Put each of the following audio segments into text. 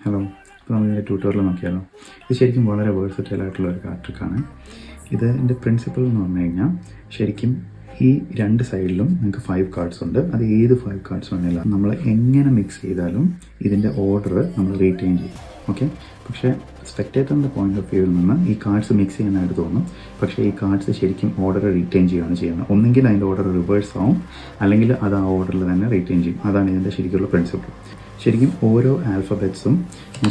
Hello, ഇപ്പോൾ നമുക്ക് tutorial നോക്കിയാലോ. ഇത് ശരിക്കും വളരെ വേഴ്സറ്റൈൽ ആയിട്ടുള്ള ഒരു കാർഡ് ട്രിക്കാണ്. ഇതിൻ്റെ പ്രിൻസിപ്പിൾ എന്ന് പറഞ്ഞു കഴിഞ്ഞാൽ ശരിക്കും ഈ രണ്ട് സൈഡിലും നിങ്ങൾക്ക് 5 കാർഡ്സ് ഉണ്ട്. അത് ഏത് 5 കാർഡ്സ് വേണമെങ്കിലും നമ്മൾ എങ്ങനെ മിക്സ് ചെയ്താലും ഇതിൻ്റെ ഓർഡർ നമ്മൾ റീറ്റെയിൻ ചെയ്യും. ഓക്കെ, പക്ഷേ സ്പെക്ടേറ്ററിൻ്റെ പോയിന്റ് ഓഫ് വ്യൂവിൽ നിന്ന് ഈ കാർഡ്സ് മിക്സ് ചെയ്യാനായിട്ട് തോന്നും. പക്ഷേ ഈ കാർഡ്സ് ശരിക്കും ഓർഡർ റീറ്റെയിൻ ചെയ്യുകയാണ് ചെയ്യുന്നത്. ഒന്നെങ്കിൽ അതിൻ്റെ ഓർഡർ റിവേഴ്സ് ആവും, അല്ലെങ്കിൽ അത് ആ ഓർഡറിൽ തന്നെ റീറ്റെയിൻ ചെയ്യും. അതാണ് ഇതിൻ്റെ ശരിക്കുള്ള പ്രിൻസിപ്പിൾ. ശരിക്കും ഓരോ ആൽഫബറ്റ്സും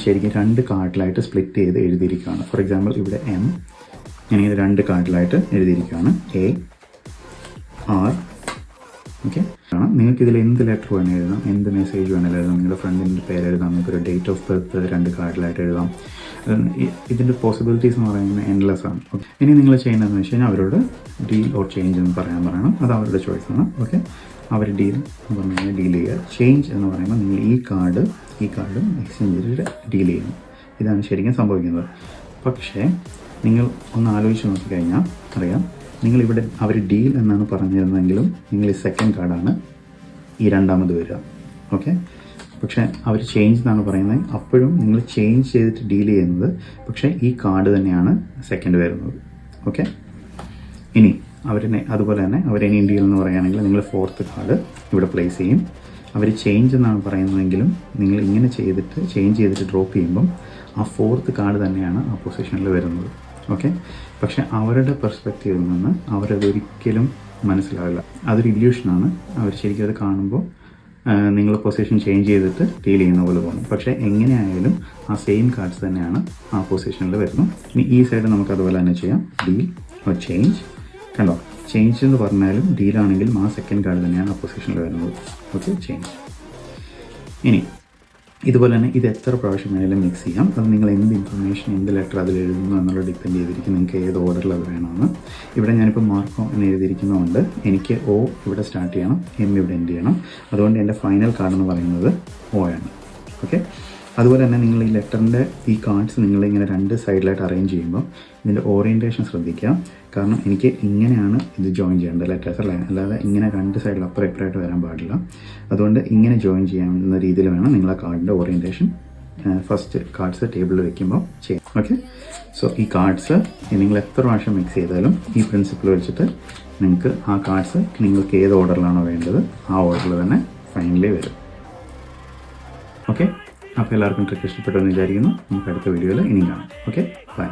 ശരിക്കും 2 കാർഡിലായിട്ട് സ്പ്ലിറ്റ് ചെയ്ത് എഴുതിയിരിക്കുകയാണ്. ഫോർ എക്സാമ്പിൾ ഇവിടെ M ഞാനിങ്ങനെ 2 കാർഡിലായിട്ട് എഴുതിയിരിക്കുകയാണ്. A, R. ഓക്കെ, നിങ്ങൾക്ക് ഇതിൽ എന്ത് ലെറ്റർ വേണം എഴുതാം, എന്ത് മെസ്സേജ് വേണമെങ്കിലും എഴുതാം. നിങ്ങളുടെ ഫ്രണ്ടിൻ്റെ പേര് എഴുതാം, നിങ്ങൾക്കൊരു ഡേറ്റ് ഓഫ് ബർത്ത് 2 കാർഡിലായിട്ട് എഴുതാം. ഇതിൻ്റെ പോസിബിലിറ്റീസ് എന്ന് പറയുന്നത് എൻലെസ് ആണ്. ഓക്കെ, ഇനി നിങ്ങൾ ചെയ്യുന്നതെന്ന് വെച്ച് കഴിഞ്ഞാൽ അവരോട് ഡീൽ ഓർ ചേഞ്ച് എന്ന് പറയണം. അത് അവരുടെ ചോയ്സാണ്. ഓക്കെ, അവർ ഡീൽ എന്ന് പറഞ്ഞു കഴിഞ്ഞാൽ ഡീൽ ചെയ്യുക. ചേഞ്ച് എന്ന് പറയുമ്പോൾ നിങ്ങൾ ഈ കാർഡും എക്സ്ചേഞ്ച് ചെയ്തിട്ട് ഡീൽ ചെയ്യുന്നു. ഇതാണ് ശരിക്കും സംഭവിക്കുന്നത്. പക്ഷേ നിങ്ങൾ ഒന്ന് ആലോചിച്ച് നോക്കിക്കഴിഞ്ഞാൽ അറിയാം, നിങ്ങളിവിടെ അവർ ഡീൽ എന്നാണ് പറഞ്ഞിരുന്നെങ്കിലും നിങ്ങൾ ഈ സെക്കൻഡ് കാർഡാണ് ഈ രണ്ടാമത് വരിക. ഓക്കെ, പക്ഷേ അവർ ചേഞ്ച് എന്നാണ് പറയുന്നത്. അപ്പോഴും നിങ്ങൾ ചേഞ്ച് ചെയ്തിട്ട് ഡീൽ ചെയ്യുന്നത്, പക്ഷേ ഈ കാർഡ് തന്നെയാണ് സെക്കൻഡ് വരുന്നത്. ഓക്കെ, ഇനി അതുപോലെ തന്നെ അവരിനി ഡീൽ എന്ന് പറയുകയാണെങ്കിൽ നിങ്ങൾ 4th കാർഡ് ഇവിടെ പ്ലേസ് ചെയ്യും. അവർ ചേഞ്ച് എന്നാണ് പറയുന്നതെങ്കിലും നിങ്ങൾ ഇങ്ങനെ ചേഞ്ച് ചെയ്തിട്ട് ഡ്രോപ്പ് ചെയ്യുമ്പം ആ 4th കാർഡ് തന്നെയാണ് ആ പൊസിഷനിൽ വരുന്നത്. ഓക്കെ, പക്ഷെ അവരുടെ പെർസ്പെക്റ്റീവിൽ നിന്ന് അവരതൊരിക്കലും മനസ്സിലാവില്ല. അതൊരു ഇല്യൂഷനാണ്. അവർ ശരിക്കും അത് കാണുമ്പോൾ നിങ്ങൾ പൊസിഷൻ ചേഞ്ച് ചെയ്തിട്ട് ഡീൽ ചെയ്യുന്ന പോലെ തോന്നും. പക്ഷേ എങ്ങനെയായാലും ആ സെയിം കാർഡ്സ് തന്നെയാണ് ആ പൊസിഷനിൽ വരുന്നത്. ഇനി ഈ സൈഡ് നമുക്ക് അതുപോലെ തന്നെ ചെയ്യാം. Deal or change. കണ്ടോ, ചേഞ്ച് എന്ന് പറഞ്ഞാലും ഡീലാണെങ്കിലും ആ സെക്കൻഡ് കാർഡ് തന്നെയാണ് ആ പൊസിഷനിൽ വരുന്നത്. Okay, change. ഇനി ഇതുപോലെ തന്നെ ഇത് എത്ര പ്രാവശ്യം വേണമെങ്കിലും മിക്സ് ചെയ്യാം. അത് നിങ്ങൾ എന്ത് ഇൻഫർമേഷൻ, എന്ത് ലെറ്റർ അതിൽ എഴുതുന്നു എന്നുള്ളത് ഡിപ്പെൻഡ് ചെയ്തിരിക്കും നിങ്ങൾക്ക് ഏത് ഓർഡറിൽ അത് വേണമെന്ന്. ഇവിടെ ഞാനിപ്പോൾ മാർക്കോ എന്ന് എഴുതിയിരിക്കുന്നതുകൊണ്ട് എനിക്ക് O ഇവിടെ സ്റ്റാർട്ട് ചെയ്യണം, M ഇവിടെ എൻഡ് ചെയ്യണം. അതുകൊണ്ട് എൻ്റെ ഫൈനൽ കാർഡ് എന്ന് പറയുന്നത് O ആണ്. ഓക്കെ, അതുപോലെ തന്നെ നിങ്ങൾ ഈ ലെറ്ററിൻ്റെ ഈ കാർഡ്സ് നിങ്ങളിങ്ങനെ 2 സൈഡിലായിട്ട് അറേഞ്ച് ചെയ്യുമ്പോൾ ഇതിൻ്റെ ഓറിയൻറ്റേഷൻ ശ്രദ്ധിക്കുക. കാരണം എനിക്ക് ഇങ്ങനെയാണ് ഇത് ജോയിൻ ചെയ്യേണ്ടത് ലെറ്റേഴ്സ് അല്ലേ, അല്ലാതെ ഇങ്ങനെ 2 സൈഡിൽ അപ്പുറം ഇപ്പുറമായിട്ട് വരാൻ പാടില്ല. അതുകൊണ്ട് ഇങ്ങനെ ജോയിൻ ചെയ്യാവുന്ന രീതിയിൽ വേണം നിങ്ങൾ ആ കാർഡിൻ്റെ ഓറിയൻറ്റേഷൻ ഫസ്റ്റ് കാർഡ്സ് ടേബിളിൽ വെക്കുമ്പോൾ ചെയ്യാം. ഓക്കെ, സോ ഈ കാർഡ്സ് നിങ്ങൾ എത്ര പ്രാവശ്യം മിക്സ് ചെയ്താലും ഈ പ്രിൻസിപ്പിൾ വെച്ചിട്ട് നിങ്ങൾക്ക് ആ കാർഡ്സ് നിങ്ങൾക്ക് ഏത് ഓർഡറിലാണോ വേണ്ടത് ആ ഓർഡറിൽ തന്നെ ഫൈനലി വരും. ഓക്കെ, അപ്പോൾ എല്ലാവർക്കും ട്രിക്ക് ഇഷ്ടപ്പെട്ടെന്ന് വിചാരിക്കുന്നു. നമുക്ക് അടുത്ത വീഡിയോയിൽ ഇനി കാണാം. Okay, by.